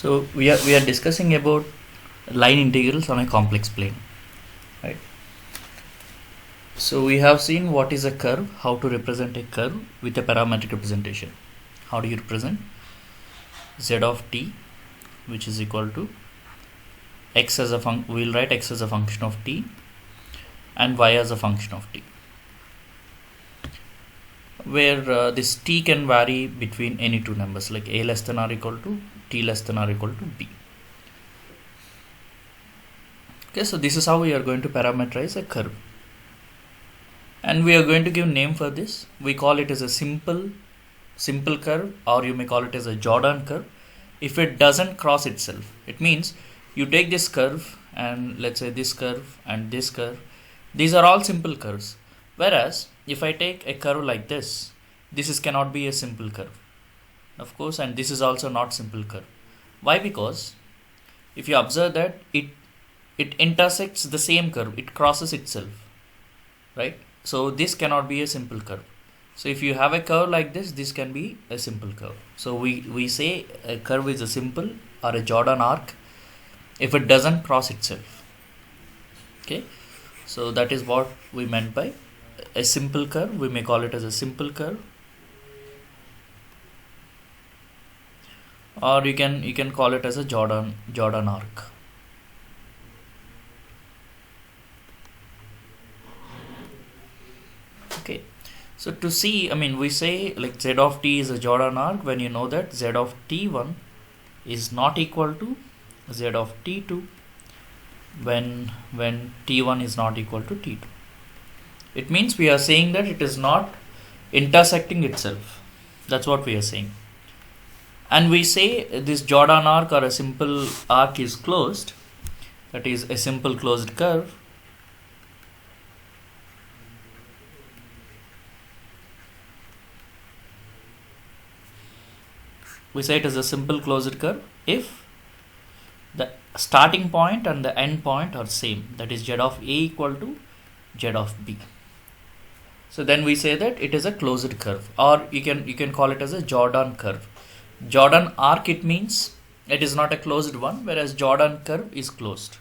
So we are discussing about line integrals on a complex plane, right? So we have seen what is a curve, how to represent a curve with a parametric representation. How do you represent z of t, which is equal to x as a we'll write x as a function of t and y as a function of t, where this t can vary between any two numbers like a less than or equal to t less than or equal to b. Okay, so this is how we are going to parameterize a curve, and we are going to give name for this. We call it as a simple curve, or you may call it as a Jordan curve. If it doesn't cross itself, it means you take this curve and let's say this curve and this curve, these are all simple curves. Whereas if I take a curve like this is cannot be a simple curve, of course, and this is also not simple curve. Why? Because if you observe that it intersects the same curve, it crosses itself, right? So this cannot be a simple curve. So if you have a curve like this can be a simple curve. So we say a curve is a simple or a Jordan arc if it doesn't cross itself. Okay, so that is what we meant by a simple curve. We may call it as a simple curve, or you can call it as a Jordan arc. Okay, so to see, we say like z of t is a Jordan arc when you know that z of t1 is not equal to z of t2 when t1 is not equal to t2. It means we are saying that it is not intersecting itself. That's what we are saying. And we say this Jordan arc or a simple arc is closed, that is a simple closed curve, we say it is a simple closed curve if the starting point and the end point are same, that is z of a equal to z of b. So then we say that it is a closed curve, or you can call it as a Jordan curve. Jordan arc, it means it is not a closed one, whereas Jordan curve is closed.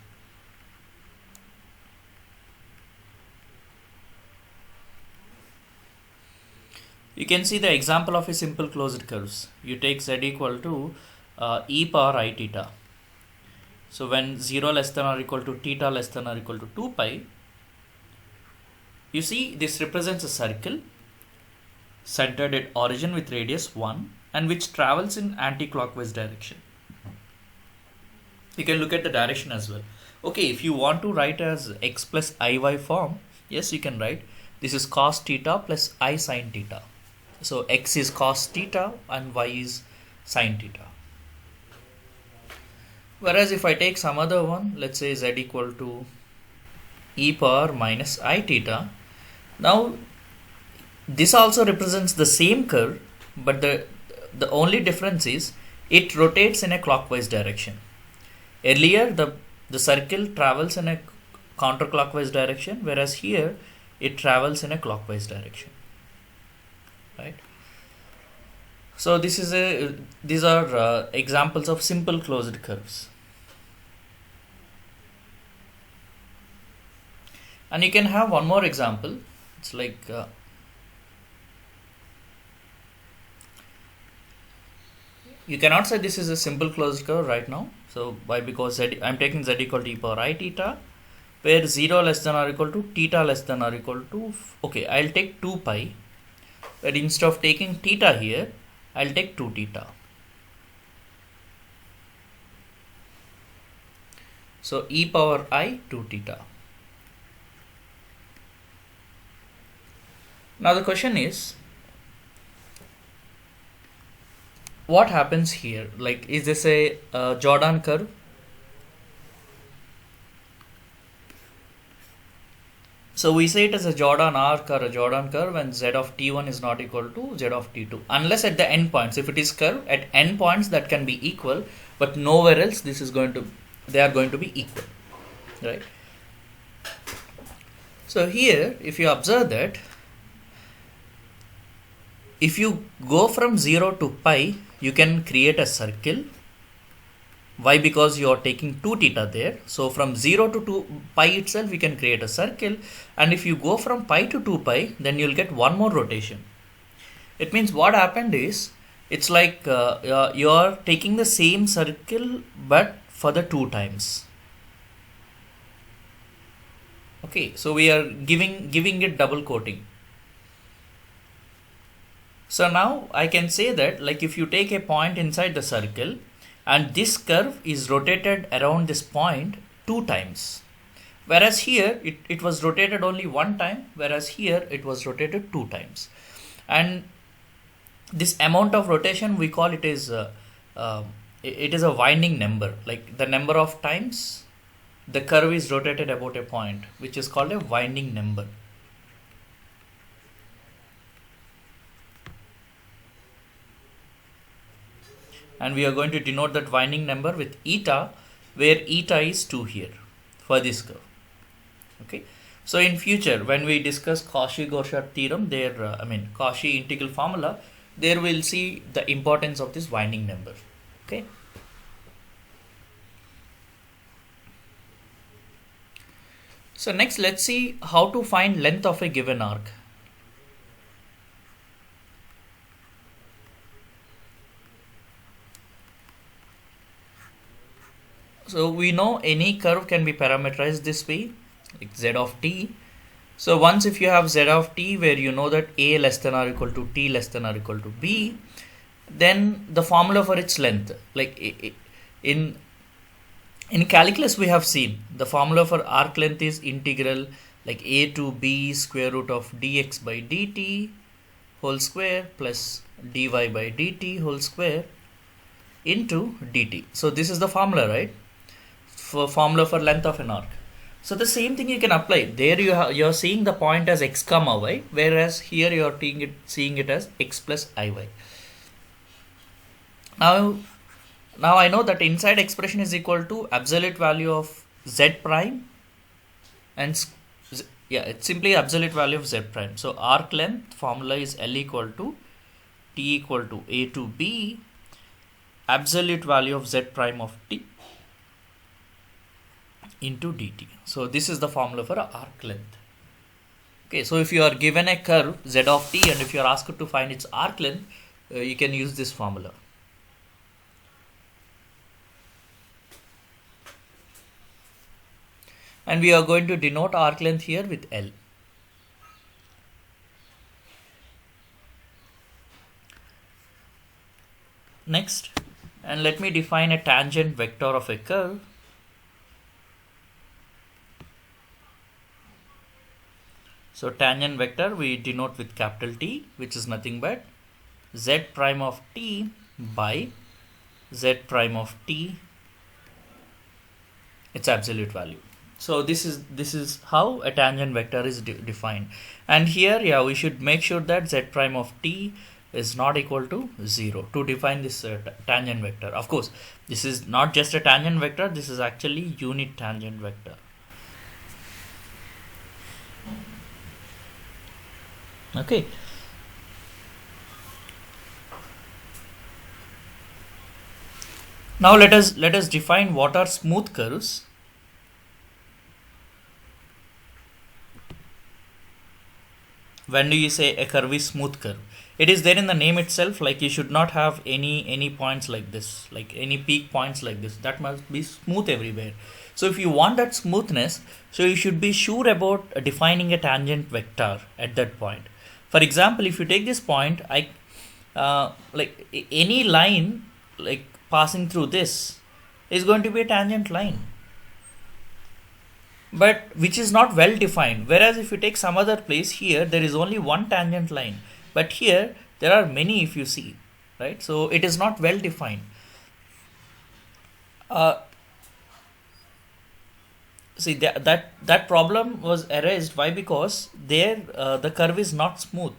You can see the example of a simple closed curves. You take z equal to e power I theta. So when 0 less than or equal to theta less than or equal to 2 pi, you see this represents a circle centered at origin with radius 1 and which travels in anti-clockwise direction. You can look at the direction as well. Okay, if you want to write as x plus iy form, yes, you can write this is cos theta plus I sin theta. So x is cos theta and y is sin theta. Whereas if I take some other one, let's say z equal to e power minus I theta, now this also represents the same curve, but the only difference is it rotates in a clockwise direction. Earlier the circle travels in a counterclockwise direction, whereas here it travels in a clockwise direction, right? So these are examples of simple closed curves. And you can have one more example. It's like you cannot say this is a simple closed curve right now. So why? Because I'm taking z equal to e power I theta, where 0 less than or equal to theta less than or equal to, okay, I'll take 2 pi, but instead of taking theta here, I'll take 2 theta. So e power I 2 theta. Now the question is, what happens here? Like, is this a Jordan curve? So we say it as a Jordan arc or a Jordan curve when z of t1 is not equal to z of t2, unless at the endpoints. If it is curve at endpoints, that can be equal, but nowhere else they are going to be equal, right? So here, if you observe that, if you go from 0 to pi, you can create a circle Why? Because you are taking 2 theta there. So from 0 to 2 pi itself, we can create a circle. And if you go from pi to 2 pi, then you'll get one more rotation. It means what happened is, it's like you are taking the same circle but for the 2 times. Okay, so we are giving it double coating. So now I can say that, like, if you take a point inside the circle and this curve is rotated around this point 2 times, whereas here it was rotated only 1 time, whereas here it was rotated 2 times. And this amount of rotation, we call it is it is a winding number, like the number of times the curve is rotated about a point, which is called a winding number. And we are going to denote that winding number with eta, where eta is 2 here for this curve. Okay, so in future when we discuss Cauchy-Gaussian theorem, there Cauchy integral formula, there we'll see the importance of this winding number. Okay. So next, let's see how to find length of a given arc. So we know any curve can be parameterized this way, like z of t. So once if you have z of t where you know that a less than or equal to t less than or equal to b, then the formula for its length, like in calculus we have seen the formula for arc length is integral like a to b square root of dx by dt whole square plus dy by dt whole square into dt. So this is the formula, right? For formula for length of an arc. So the same thing you can apply. There you're seeing the point as x comma y, whereas here you're seeing it as x plus iy. Now I know that inside expression is equal to absolute value of z prime, and it's simply absolute value of z prime. So arc length formula is L equal to t equal to a to b absolute value of z prime of t into dt. So this is the formula for arc length. Okay, so if you are given a curve z of t and if you are asked to find its arc length, you can use this formula. And we are going to denote arc length here with L. Next, and let me define a tangent vector of a curve. So tangent vector we denote with capital T, which is nothing but z prime of t by z prime of t, its absolute value. So this is how a tangent vector is defined. And here, we should make sure that z prime of t is not equal to 0 to define this tangent vector. Of course, this is not just a tangent vector, this is actually unit tangent vector. Okay. Now let us define what are smooth curves. When do you say a curve is smooth curve? It is there in the name itself, like you should not have any points like this, like any peak points like this. That must be smooth everywhere. So if you want that smoothness, so you should be sure about defining a tangent vector at that point. For example, if you take this point, like any line like passing through this is going to be a tangent line, but which is not well defined. Whereas if you take some other place, here there is only one tangent line, but here there are many, if you see, right? So it is not well defined. See that problem was erased. Why? Because there the curve is not smooth.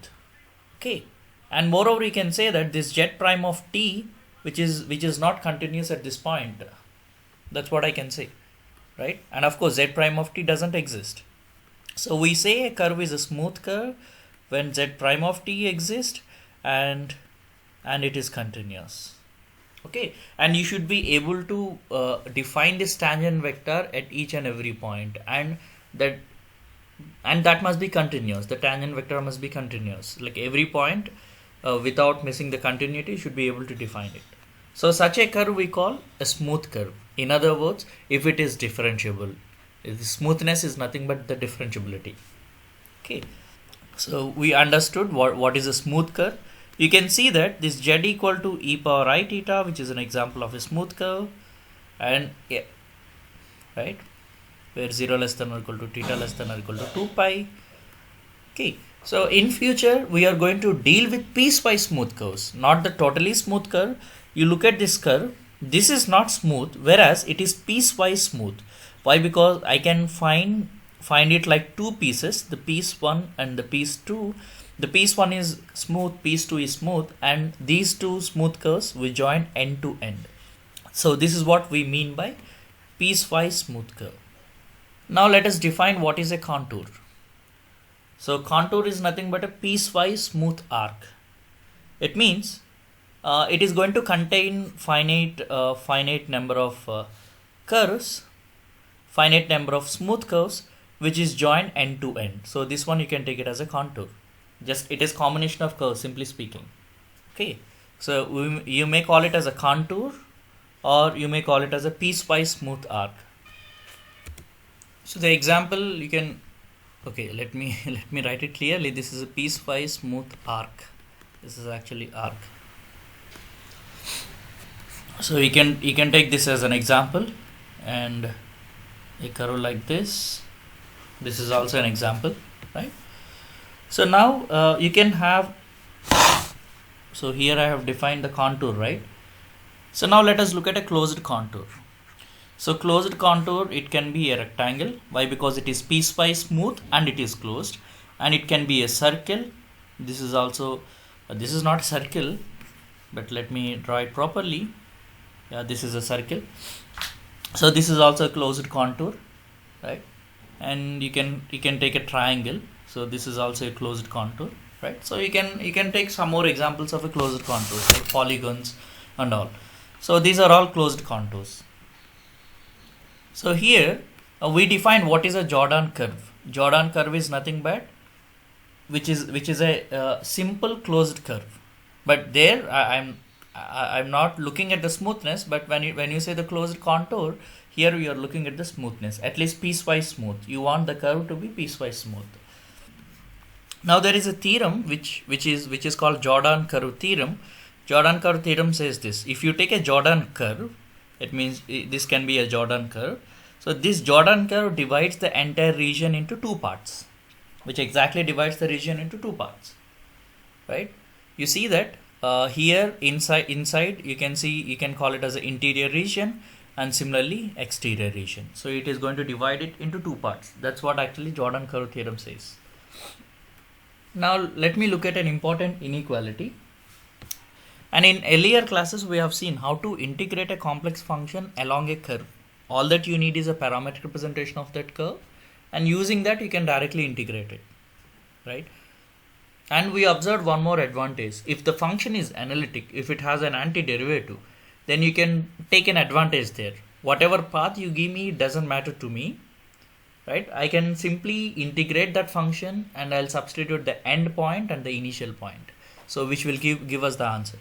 Okay, and moreover you can say that this z prime of t, which is not continuous at this point. That's what I can say, right? And of course z prime of t doesn't exist. So we say a curve is a smooth curve when z prime of t exists and it is continuous. Okay, and you should be able to define this tangent vector at each and every point, that that must be continuous. The tangent vector must be continuous, like every point, without missing the continuity, you should be able to define it. So such a curve we call a smooth curve. In other words, if it is differentiable, the smoothness is nothing but the differentiability. Okay, so we understood what is a smooth curve. You can see that this z equal to e power I theta, which is an example of a smooth curve, and yeah, right, where 0 less than or equal to theta less than or equal to 2 pi. Okay, so in future we are going to deal with piecewise smooth curves, not the totally smooth curve. You look at this curve, this is not smooth, whereas it is piecewise smooth. Why? Because I can find it like two pieces, the piece 1 and the piece 2. The piece 1 is smooth, piece 2 is smooth, and these two smooth curves we join end to end. So this is what we mean by piecewise smooth curve. Now let us define what is a contour. So contour is nothing but a piecewise smooth arc. It means it is going to contain finite number of curves, finite number of smooth curves, which is joined end to end. So this one you can take it as a contour. Just it is combination of curves, simply speaking. Okay, so you may call it as a contour, or you may call it as a piecewise smooth arc. So the example you can, okay, let me write it clearly. This is a piecewise smooth arc. This is actually arc. So you can take this as an example, and a curve like this. This is also an example, right? So now you can have, so here I have defined the contour, right? So now let us look at a closed contour. So closed contour, it can be a rectangle. Why? Because it is piecewise smooth and it is closed. And it can be a circle. This is also, this is not a circle, but let me draw it properly. Yeah, this is a circle. So this is also a closed contour, right? And you can take a triangle. So this is also a closed contour, right? So you can take some more examples of a closed contour, like polygons and all. So these are all closed contours. So here we define what is a Jordan curve. Jordan curve is nothing but which is a simple closed curve. But there I'm not looking at the smoothness. But when you say the closed contour, here you are looking at the smoothness, at least piecewise smooth. You want the curve to be piecewise smooth. Now there is a theorem which is called Jordan curve theorem. Jordan curve theorem says this: if you take a Jordan curve, it means this can be a Jordan curve. So this Jordan curve divides the entire region into two parts, which exactly divides the region into two parts, right? You see that here inside you can call it as an interior region, and similarly exterior region. So it is going to divide it into two parts. That's what actually Jordan curve theorem says. Now let me look at an important inequality. And in earlier classes we have seen how to integrate a complex function along a curve. All that you need is a parametric representation of that curve, and using that you can directly integrate it, right? And we observed one more advantage. If the function is analytic, if it has an antiderivative, then you can take an advantage there. Whatever path you give me doesn't matter to me, right? I can simply integrate that function and I'll substitute the end point and the initial point, so which will give us the answer.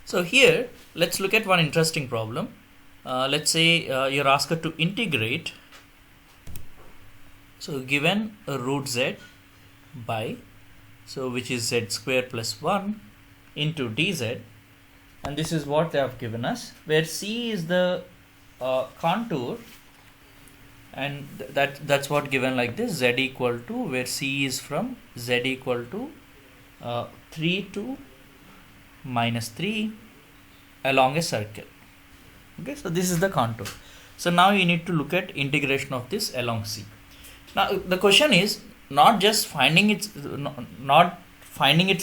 So here let's look at one interesting problem. Let's say you're asked to integrate, so given a root z by, so which is z square plus 1 into dz, and this is what they have given us, where c is the contour, and that's what given like this: z equal to, where c is from z equal to 3 to minus 3 along a circle. Okay, so this is the contour. So now you need to look at integration of this along c. Now the question is not just finding its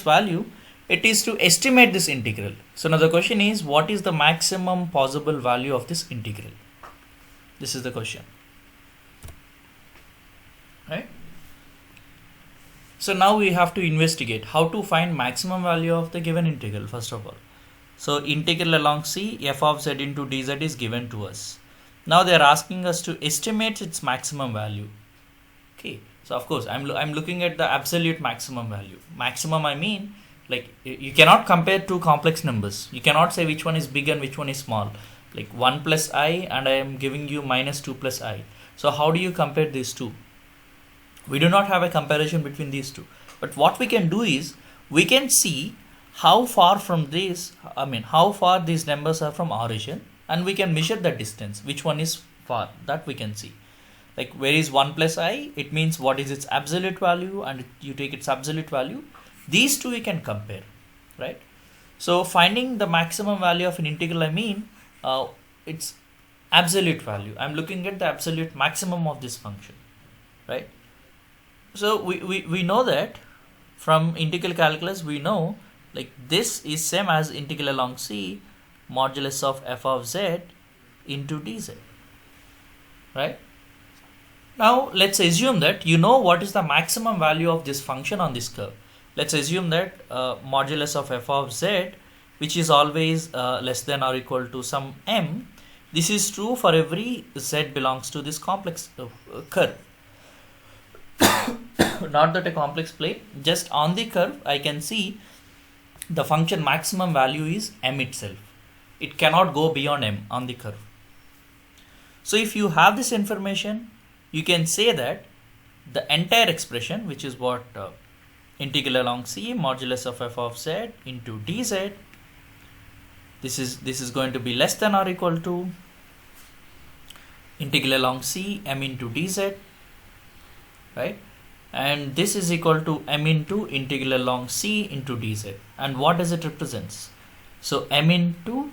value, it is to estimate this integral. So now the question is, what is the maximum possible value of this integral? This is the question, right? So now we have to investigate how to find maximum value of the given integral first of all. So integral along C, f of z into dz is given to us. Now they are asking us to estimate its maximum value. Okay, so of course I'm looking at the absolute maximum value. Maximum, I mean, like you cannot compare two complex numbers. You cannot say which one is big and which one is small. Like 1 plus I and I am giving you minus 2 plus I. So how do you compare these two? We do not have a comparison between these two. But what we can do is we can see how far from this, how far these numbers are from origin, and we can measure the distance, which one is far, that we can see. Like where is 1 plus I, it means what is its absolute value, and you take its absolute value. These two you can compare, right? So finding the maximum value of an integral, its absolute value. I'm looking at the absolute maximum of this function, right? So we know that from integral calculus, we know like this is same as integral along C modulus of f of z into dz, right? Now let's assume that you know what is the maximum value of this function on this curve. Let's assume that modulus of f of z, which is always less than or equal to some m. This is true for every z belongs to this complex curve. Not that a complex plane, just on the curve I can see the function maximum value is m itself. It cannot go beyond m on the curve. So if you have this information, you can say that the entire expression, which is what integral along C modulus of f of z into dz, this is going to be less than or equal to integral along C m into dz, right? And this is equal to m into integral along C into dz. And what does it represents? So m into,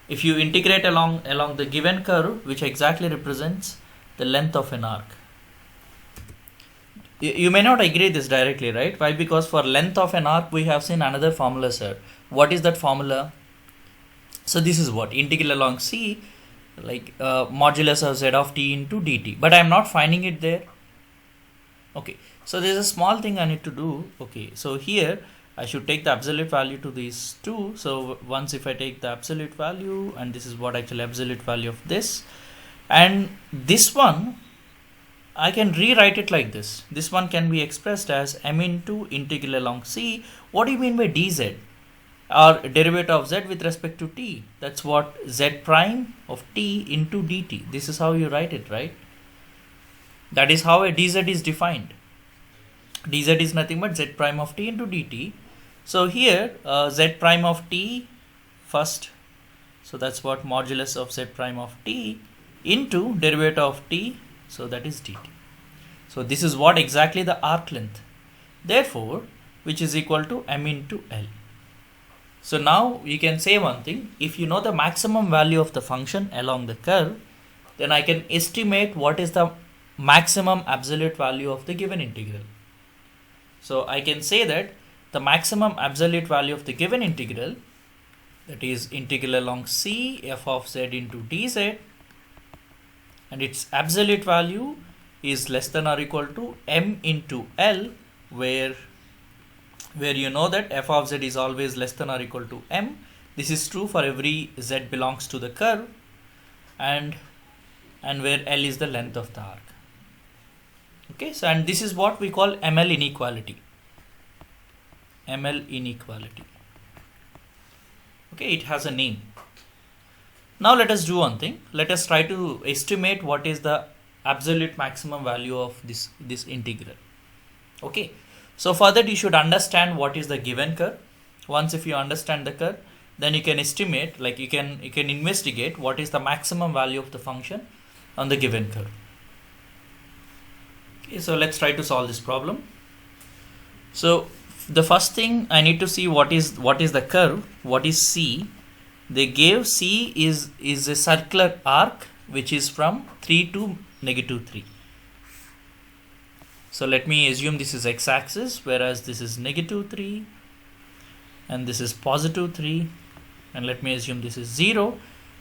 if you integrate along the given curve, which exactly represents the length of an arc. You may not agree this directly, right? Why? Because for length of an arc we have seen another formula, sir. What is that formula? So this is what integral along C, like modulus of z of t into dt, but I am not finding it there. Okay, so there's a small thing I need to do. Okay, so here I should take the absolute value to these two. So once if I take the absolute value, and this is what actually absolute value of this, and this one I can rewrite it like this. This one can be expressed as m into integral along C. What do you mean by dz? Or derivative of z with respect to t. That's what z prime of t into dt. This is how you write it, right? That is how a dz is defined. Dz is nothing but z prime of t into dt. So here z prime of t first. So that's what modulus of z prime of t into derivative of t. So that is dt. So this is what exactly the arc length. Therefore, which is equal to m into L. So now you can say one thing. If you know the maximum value of the function along the curve, then I can estimate what is the maximum absolute value of the given integral. So I can say that the maximum absolute value of the given integral, that is integral along C f of z into dz, and its absolute value is less than or equal to m into L, where you know that f of z is always less than or equal to m. This is true for every z belongs to the curve, and where L is the length of the arc. Okay, so and this is what we call ML inequality. ML inequality. Okay, it has a name. Now let us do one thing. Let us try to estimate what is the absolute maximum value of this integral. Okay, so for that you should understand what is the given curve. Once if you understand the curve, then you can estimate, like you can investigate what is the maximum value of the function on the given curve. Okay, so let's try to solve this problem. So the first thing I need to see what is the curve, what is C. They gave C is a circular arc which is from 3 to -3. So let me assume this is x-axis, whereas this is -3 and this is +3, and let me assume this is 0,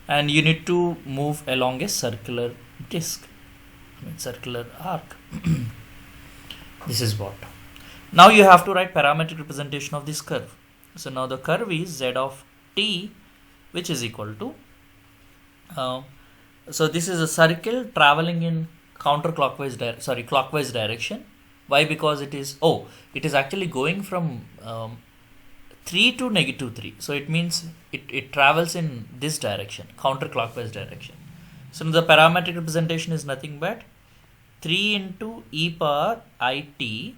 and you need to move along a circular disc, circular arc. This is what. Now you have to write parametric representation of this curve. So now the curve is z of t, which is equal to so this is a circle traveling in clockwise direction. Why? Because it is actually going from 3 to -3, so it means it travels in this direction, counterclockwise direction. So the parametric representation is nothing but 3 into e power it,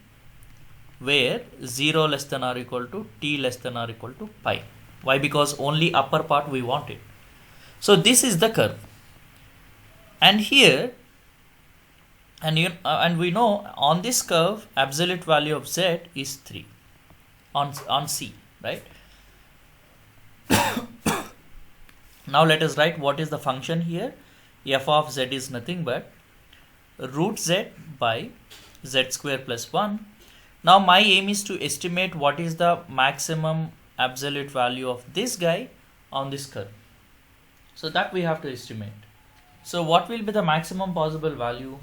where 0 less than or equal to t less than or equal to pi. Why? Because only upper part we wanted. So this is the curve, and here, and we know on this curve absolute value of z is 3 on C, right? Now let us write what is the function here. F of z is nothing but root z by z square plus 1. Now my aim is to estimate what is the maximum absolute value of this guy on this curve. So that we have to estimate. So what will be the maximum possible value?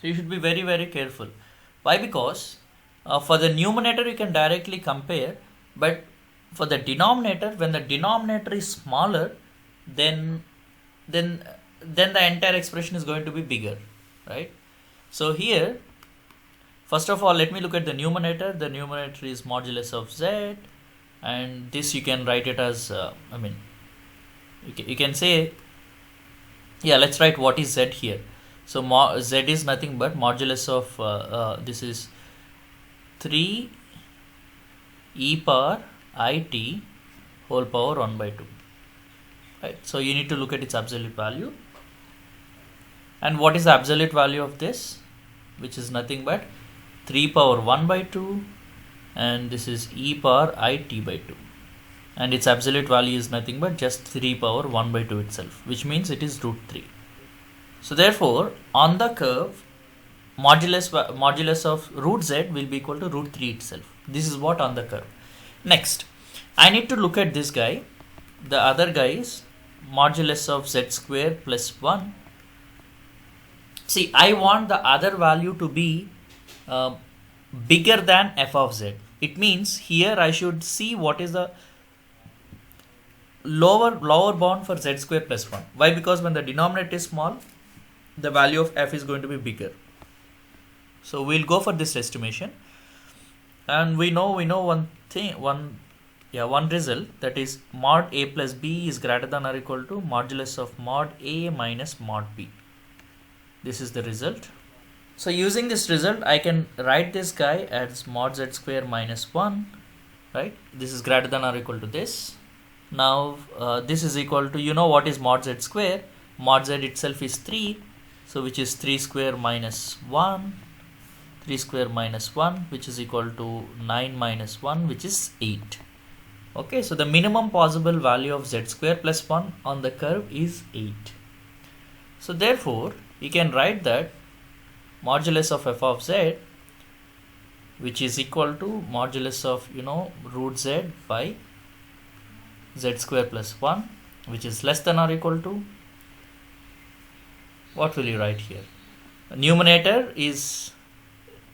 So you should be very, very careful. Why? Because for the numerator you can directly compare, but for the denominator, when the denominator is smaller, then the entire expression is going to be bigger, right? So here, first of all, let me look at the numerator. The numerator is modulus of z, and this you can write it as you can say, yeah, let's write what is z here. So z is nothing but modulus of this is 3 e power it whole power 1 by 2, right? So you need to look at its absolute value. And what is the absolute value of this? Which is nothing but 3 power 1 by 2, and this is e power it by 2. And its absolute value is nothing but just 3 power 1 by 2 itself, which means it is root 3. So therefore, on the curve, modulus of root z will be equal to root 3 itself. This is what on the curve. Next, I need to look at this guy. The other guy is modulus of z square plus 1. See, I want the other value to be bigger than f of z. It means here I should see what is the lower bound for z square plus 1. Why? Because when the denominator is small, the value of f is going to be bigger. So we'll go for this estimation, and we know one result, that is mod a plus b is greater than or equal to modulus of mod a minus mod b. This is the result. So using this result, I can write this guy as mod z square minus 1, right? This is greater than or equal to this. Now this is equal to, what is mod z square? Mod z itself is 3, so which is 3 square minus 1, 3 square minus 1, which is equal to 9 minus 1, which is 8. Okay, so the minimum possible value of z square plus 1 on the curve is 8. So therefore, you can write that modulus of f of z, which is equal to modulus of root z by z square plus 1, which is less than or equal to, what will you write here? Numerator is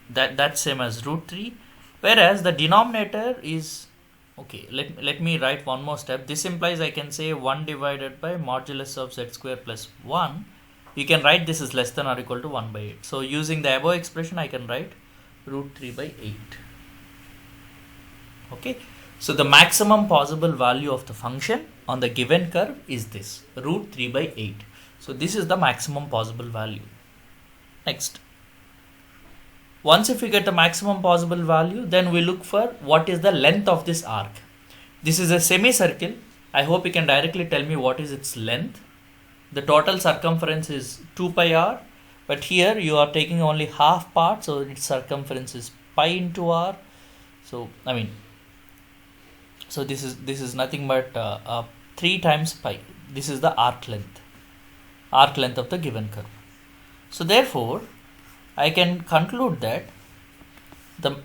that's same as root 3, whereas the denominator is, okay, let me write one more step. This implies I can say 1 divided by modulus of z square plus 1. You can write this is less than or equal to 1 by 8. So using the above expression, I can write root 3 by 8. Okay, so the maximum possible value of the function on the given curve is this, root 3 by 8. So this is the maximum possible value. Next, once if we get the maximum possible value, then we look for what is the length of this arc. This is a semicircle. I hope you can directly tell me what is its length. The total circumference is 2 pi r, but here you are taking only half part, so its circumference is pi into r. So so this is nothing but 3 times pi. This is the arc length of the given curve. So therefore, I can conclude that the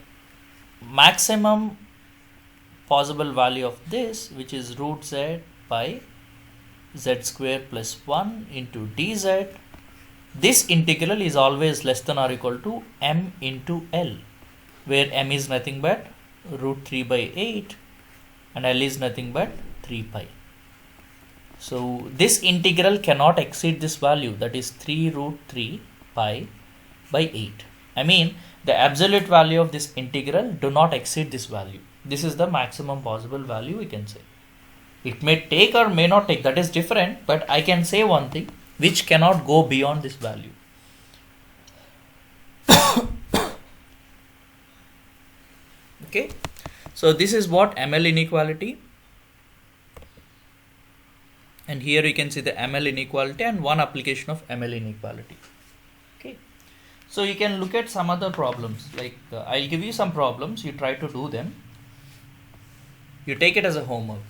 maximum possible value of this, which is root z by z square plus 1 into dz, this integral is always less than or equal to m into L, where m is nothing but root 3 by 8 and L is nothing but 3 pi. So this integral cannot exceed this value, that is 3 root 3 pi by 8. I mean, the absolute value of this integral do not exceed this value. This is the maximum possible value we can say. It may take or may not take, that is different, but I can say one thing, which cannot go beyond this value. Okay, so this is what ML inequality, and here you can see the ML inequality and one application of ML inequality. Okay, so you can look at some other problems, like I'll give you some problems, you try to do them, you take it as a homework.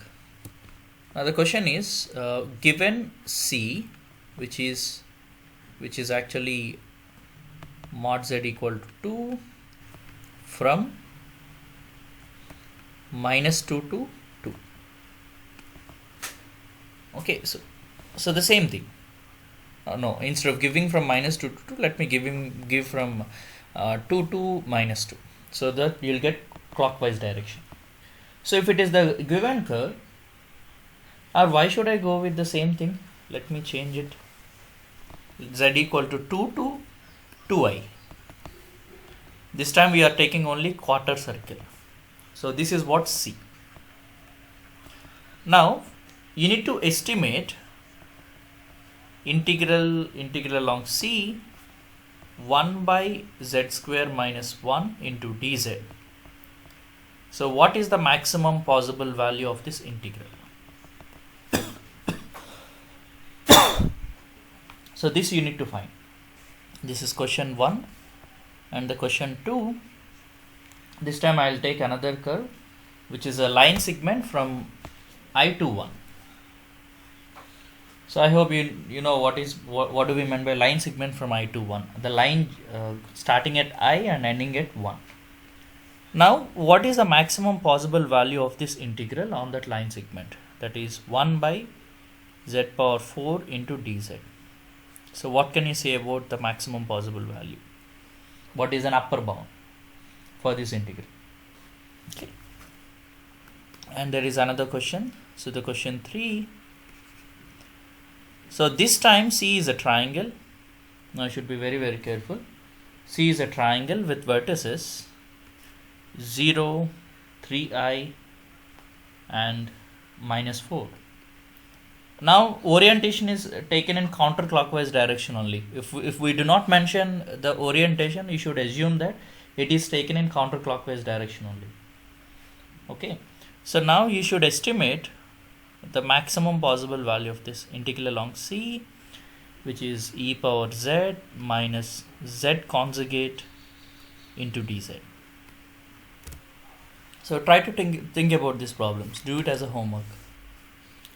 Now the question is, given C, which is actually mod z equal to 2 from minus 2 to 2. Okay, so the same thing. No, instead of giving from minus 2 to 2, let me give from 2 to minus 2, so that you'll get clockwise direction. So if it is the given curve, or why should I go with the same thing? Let me change it. Z equal to 2 to 2i. This time we are taking only quarter circle. So this is what C. Now you need to estimate integral along C 1 by z square minus 1 into dz. So what is the maximum possible value of this integral? So this you need to find. This is question 1, and the question 2, this time I will take another curve which is a line segment from I to 1. So I hope you know what do we mean by line segment from I to 1. The line starting at I and ending at 1. Now what is the maximum possible value of this integral on that line segment? That is 1 by z power 4 into dz. So what can you say about the maximum possible value? What is an upper bound for this integral? Okay. And there is another question. So the question 3. So this time C is a triangle. Now I should be very, very careful. C is a triangle with vertices 0, 3i and minus 4. Now orientation is taken in counterclockwise direction only. If we do not mention the orientation, you should assume that it is taken in counterclockwise direction only. Okay, so now you should estimate the maximum possible value of this integral along C, which is e power z minus z conjugate into dz. So try to think about these problems. Do it as a homework.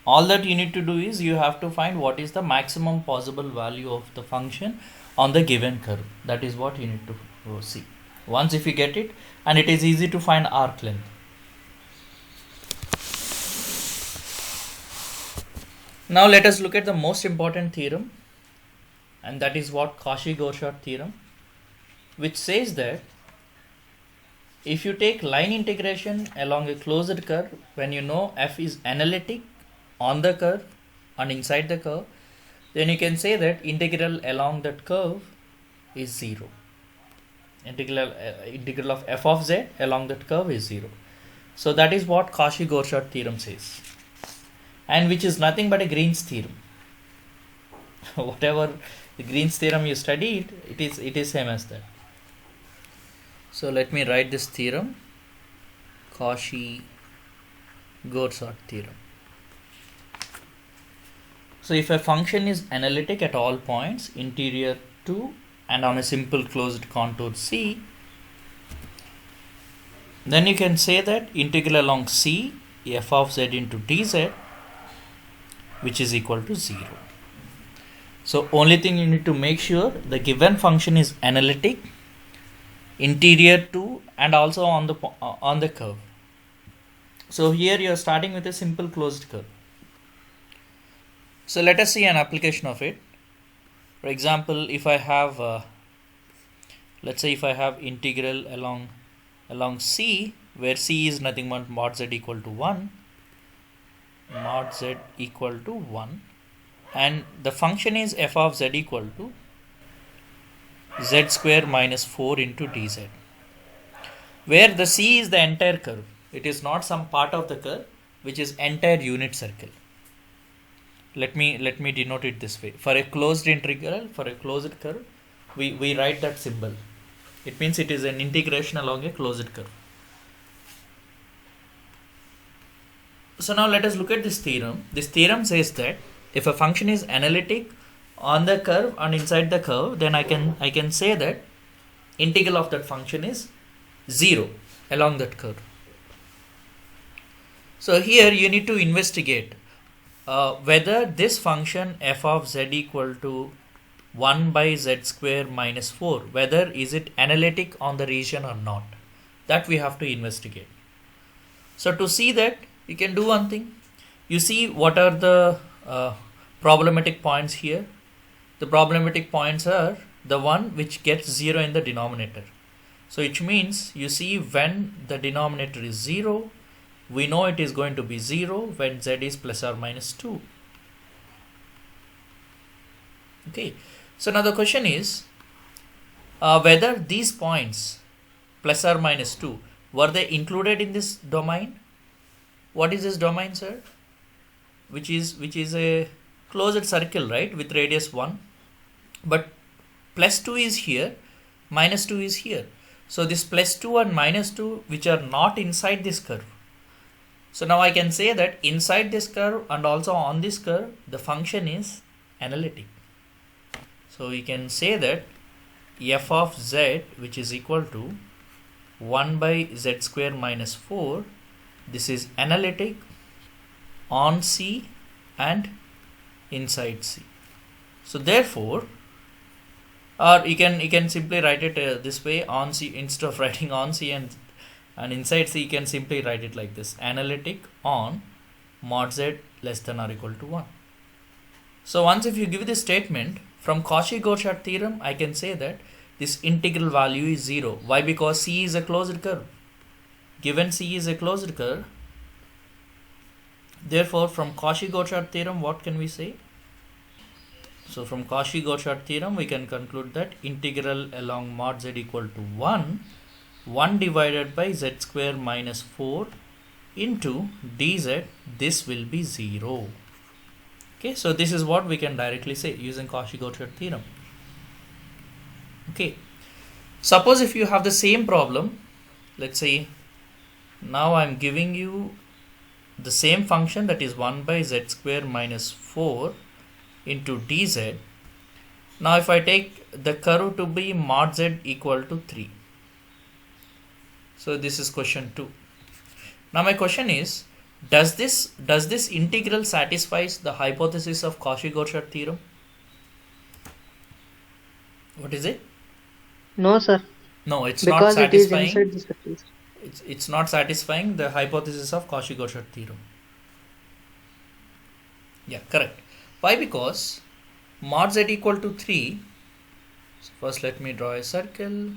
All that you need to do is you have to find what is the maximum possible value of the function on the given curve. That is what you need to see. Once if you get it, and it is easy to find arc length. Now let us look at the most important theorem, and that is what Cauchy-Goursat theorem, which says that if you take line integration along a closed curve, when you know f is analytic on the curve and inside the curve, then you can say that integral along that curve is 0. Integral of f of z along that curve is 0. So that is what Cauchy-Goursat theorem says, and which is nothing but a Green's theorem. Whatever the Green's theorem you studied, it is same as that. So let me write this theorem, Cauchy-Goursat theorem. So if a function is analytic at all points interior to and on a simple closed contour C, then you can say that integral along C f of z into dz, which is equal to 0. So only thing you need to make sure the given function is analytic, interior to and also on the curve. So here you are starting with a simple closed curve. So let us see an application of it. For example, if I have let's say if I have integral along C, where C is nothing but mod z equal to 1, mod z equal to 1, and the function is f of z equal to z square minus 4 into dz, where the c is the entire curve. It is not some part of the curve, which is entire unit circle. Let me denote it this way. For a closed integral, for a closed curve, we write that symbol. It means it is an integration along a closed curve. So now let us look at this theorem. This theorem says that if a function is analytic on the curve and inside the curve, then I can say that integral of that function is 0 along that curve. So here you need to investigate whether this function f of z equal to 1 by z square minus 4, whether is it analytic on the region or not. That we have to investigate. So to see that, you can do one thing. You see what are the problematic points here. The problematic points are the one which gets 0 in the denominator. So which means you see when the denominator is 0, we know it is going to be 0 when z is plus or minus 2. Okay. So now the question is whether these points plus or minus 2, were they included in this domain? What is this domain, sir? Which is a closed circle, right, with radius 1. But plus 2 is here, minus 2 is here. So this plus 2 and minus 2 which are not inside this curve. So now I can say that inside this curve and also on this curve, the function is analytic. So we can say that f of z, which is equal to 1 by z square minus 4, this is analytic on C and inside C. So therefore, or you can simply write it this way, on C, instead of writing on C and inside C, you can simply write it like this: analytic on mod z less than or equal to 1. So once if you give this statement from Cauchy-Gauchard theorem, I can say that this integral value is 0. Why? Because C is a closed curve. Given C is a closed curve, therefore from Cauchy-Gauchard theorem, what can we say? So from Cauchy-Gauchard theorem, we can conclude that integral along mod z equal to 1 divided by z square minus 4 into dz, this will be 0. Okay, so this is what we can directly say using Cauchy-Gauchard theorem. Okay, suppose if you have the same problem, let's say now I'm giving you the same function, that is 1 by z square minus 4 into dz. Now if I take the curve to be mod z equal to 3. So this is question 2. Now my question is, does this integral satisfies the hypothesis of Cauchy-Gauchard theorem? What is it? No, sir. No, it's Because not it is satisfying. inside the circle. It's not satisfying the hypothesis of Cauchy-Gauchard theorem. Yeah, correct. Why? Because mod z equal to 3. So first let me draw a circle.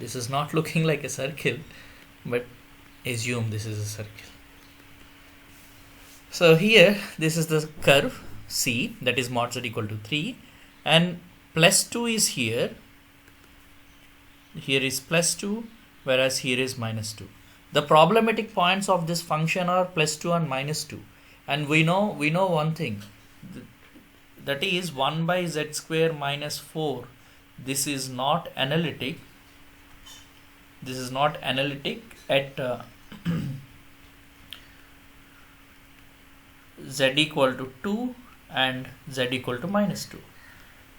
This is not looking like a circle, but assume this is a circle. So here this is the curve C, that is mod z equal to 3, and plus 2 is here. Here is plus 2, whereas here is minus 2. The problematic points of this function are plus 2 and minus 2. And we know one thing, that is 1 by z square minus 4. This is not analytic. This is not analytic at z equal to 2 and z equal to minus 2.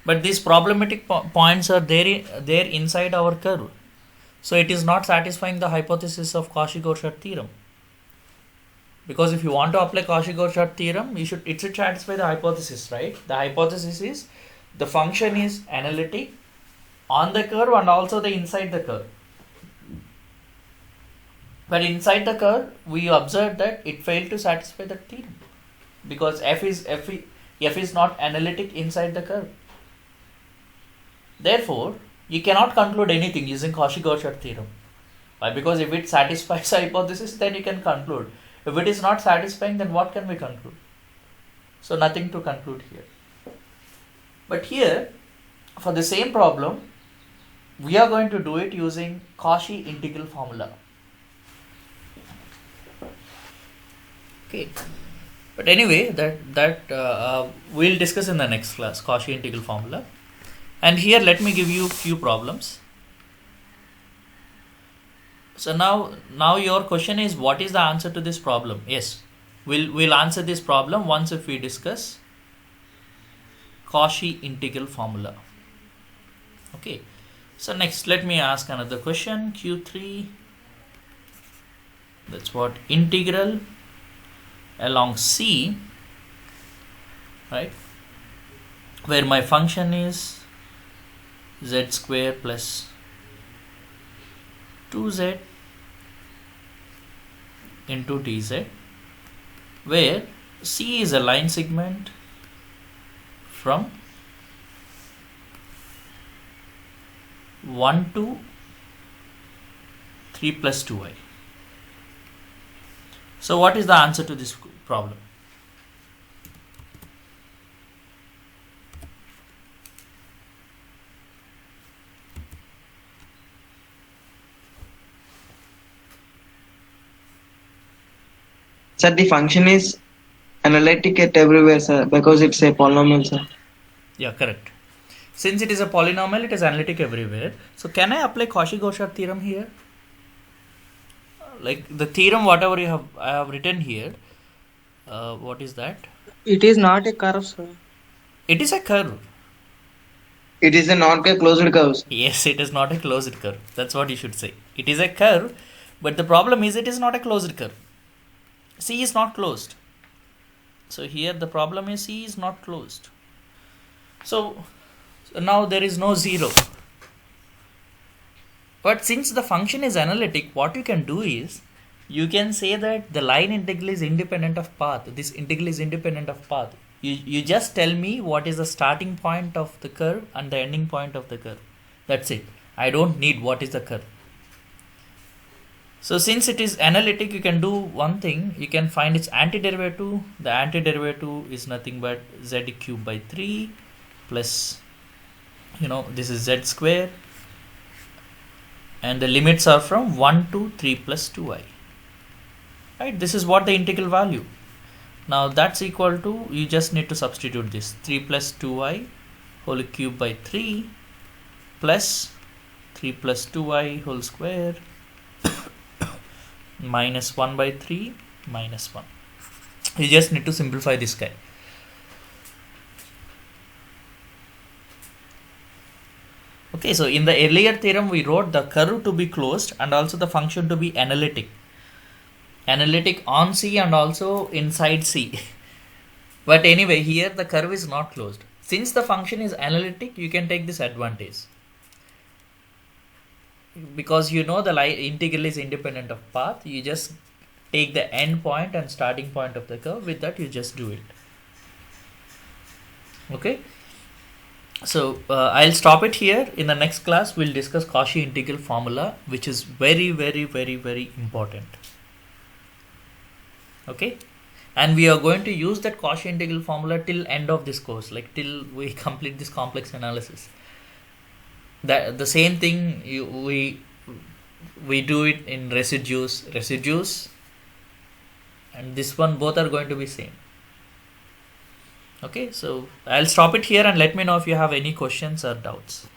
But these problematic points are there inside our curve. So it is not satisfying the hypothesis of Cauchy-Gauchard theorem. Because if you want to apply Cauchy-Gauchard theorem, it should satisfy the hypothesis, right? The hypothesis is the function is analytic on the curve and also the inside the curve. But inside the curve, we observed that it failed to satisfy the theorem because f is not analytic inside the curve. Therefore, you cannot conclude anything using Cauchy-Gauchard theorem. Why? Because if it satisfies the hypothesis, then you can conclude. If it is not satisfying, then what can we conclude? So nothing to conclude here. But here, for the same problem, we are going to do it using Cauchy integral formula. Okay. But anyway, that we'll discuss in the next class, Cauchy integral formula. And here let me give you few problems. So now your question is, what is the answer to this problem? Yes, we'll answer this problem once if we discuss Cauchy integral formula. Okay. So next, let me ask another question. Q3. That's what integral along C, right, where my function is z square plus 2z into dz, where C is a line segment from 1 to 3 plus 2i. So what is the answer to this problem? Sir, the function is analytic at everywhere, sir, because it's a polynomial, sir. Yeah, correct. Since it is a polynomial, it is analytic everywhere. So can I apply Cauchy-Rorschach theorem here? Like the theorem, whatever I have written here. What is that? It is not a curve, sir. It is a curve. It is a not a closed curve, sir. Yes, it is not a closed curve. That's what you should say. It is a curve, but the problem is it is not a closed curve. C is not closed. So here the problem is C is not closed. So now there is no 0. But since the function is analytic, what you can do is, you can say that the line integral is independent of path. This integral is independent of path. You just tell me what is the starting point of the curve and the ending point of the curve. That's it. I don't need what is the curve. So since it is analytic, you can do one thing. You can find its antiderivative. The antiderivative is nothing but z cube by 3 plus, this is z square. And the limits are from 1 to 3 plus 2i. Right? This is what the integral value. Now that's equal to, you just need to substitute this 3 plus 2i whole cube by 3 plus 3 plus 2i whole square minus 1 by 3 minus 1. You just need to simplify this guy. Okay, so in the earlier theorem we wrote the curve to be closed and also the function to be analytic. Analytic on C and also inside C. But anyway, here the curve is not closed. Since the function is analytic, you can take this advantage. Because the integral is independent of path, you just take the end point and starting point of the curve. With that, you just do it. Okay. So I'll stop it here. In the next class, we'll discuss Cauchy integral formula, which is very, very, very, very important. Okay. And we are going to use that Cauchy integral formula till end of this course, like till we complete this complex analysis. The same thing we do it in residues, and this one, both are going to be same. Okay, so I'll stop it here and let me know if you have any questions or doubts.